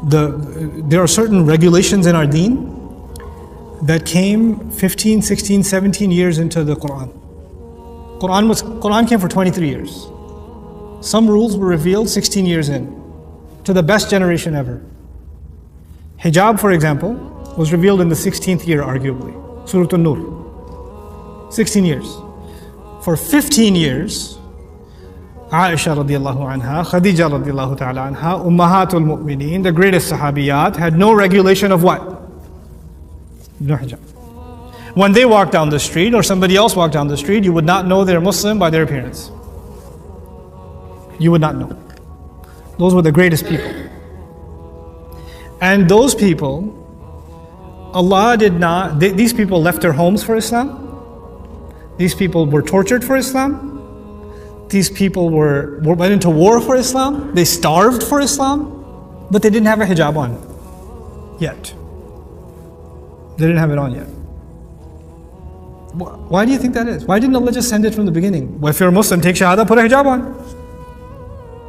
there are certain regulations in our deen that came 15, 16, 17 years into the Quran. Quran came for 23 years. Some rules were revealed 16 years in, to the best generation ever. Hijab, for example, was revealed in the 16th year, arguably. Surah An-Nur. 16 years. For 15 years, Aisha radiallahu anha, Khadija radiallahu ta'ala anha, Ummahatul Mu'mineen, the greatest sahabiyat, had no regulation of what? No hijab. When they walked down the street or somebody else walked down the street, you would not know they're Muslim by their appearance. You would not know. Those were the greatest people. And those people, Allah did not, these people left their homes for Islam. These people were tortured for Islam. These people went into war for Islam. They starved for Islam. But they didn't have a hijab on yet. They didn't have it on yet. Why do you think that is? Why didn't Allah just send it from the beginning? Well, if you're a Muslim, take shahada, put a hijab on.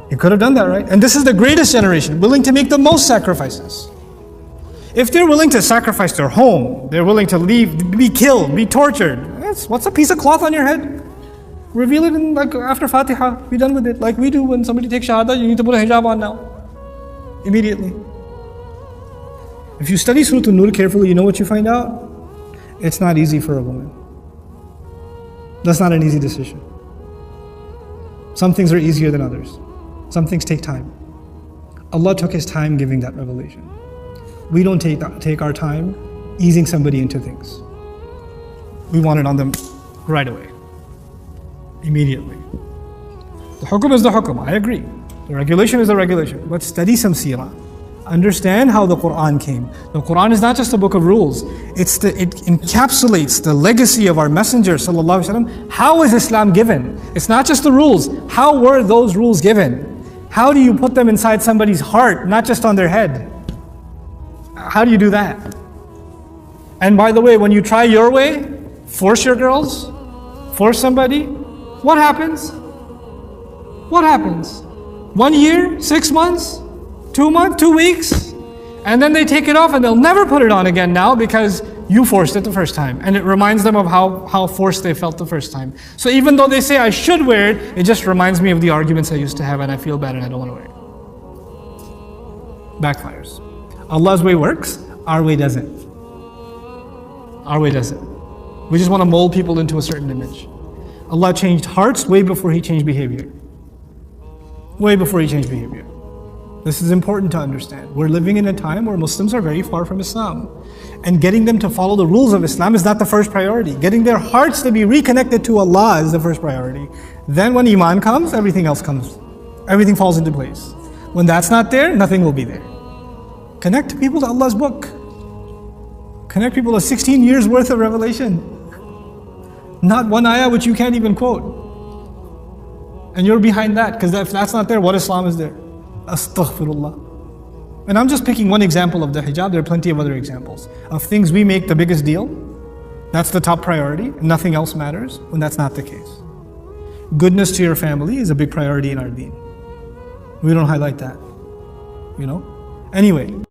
He could have done that, right? And this is the greatest generation, willing to make the most sacrifices. If they're willing to sacrifice their home, they're willing to leave, be killed, be tortured. What's a piece of cloth on your head? Reveal it in, like, after Fatiha. Be done with it. Like we do when somebody takes shahada, you need to put a hijab on now. Immediately. If you study Surah An-Nur carefully, you know what you find out? It's not easy for a woman. That's not an easy decision. Some things are easier than others. Some things take time. Allah took His time giving that revelation. We don't take our time easing somebody into things. We want it on them right away, immediately. The hukum is the hukum, I agree. The regulation is the regulation. But study some seerah. Understand how the Quran came. The Quran is not just a book of rules. It encapsulates the legacy of our Messenger sallallahu alaihi wasallam. How is Islam given? It's not just the rules. How were those rules given? How do you put them inside somebody's heart, not just on their head? How do you do that? And by the way, when you try your way, force your girls, force somebody, what happens? What happens? 1 year, 6 months, 2 months, 2 weeks, and then they take it off and they'll never put it on again now because you forced it the first time. And it reminds them of how forced they felt the first time. So even though they say I should wear it, it just reminds me of the arguments I used to have and I feel bad and I don't want to wear it. Backfires. Allah's way works, our way doesn't. Our way doesn't. We just want to mold people into a certain image. Allah changed hearts way before He changed behavior. Way before He changed behavior. This is important to understand. We're living in a time where Muslims are very far from Islam. And getting them to follow the rules of Islam is not the first priority. Getting their hearts to be reconnected to Allah is the first priority. Then when Iman comes, everything else comes. Everything falls into place. When that's not there, nothing will be there. Connect people to Allah's book. Connect people to 16 years worth of revelation. Not one ayah which you can't even quote. And you're behind that, because if that's not there, what Islam is there? Astaghfirullah. And I'm just picking one example of the hijab. There are plenty of other examples of things we make the biggest deal. That's the top priority. Nothing else matters when that's not the case. Goodness to your family is a big priority in our deen. We don't highlight that. Anyway.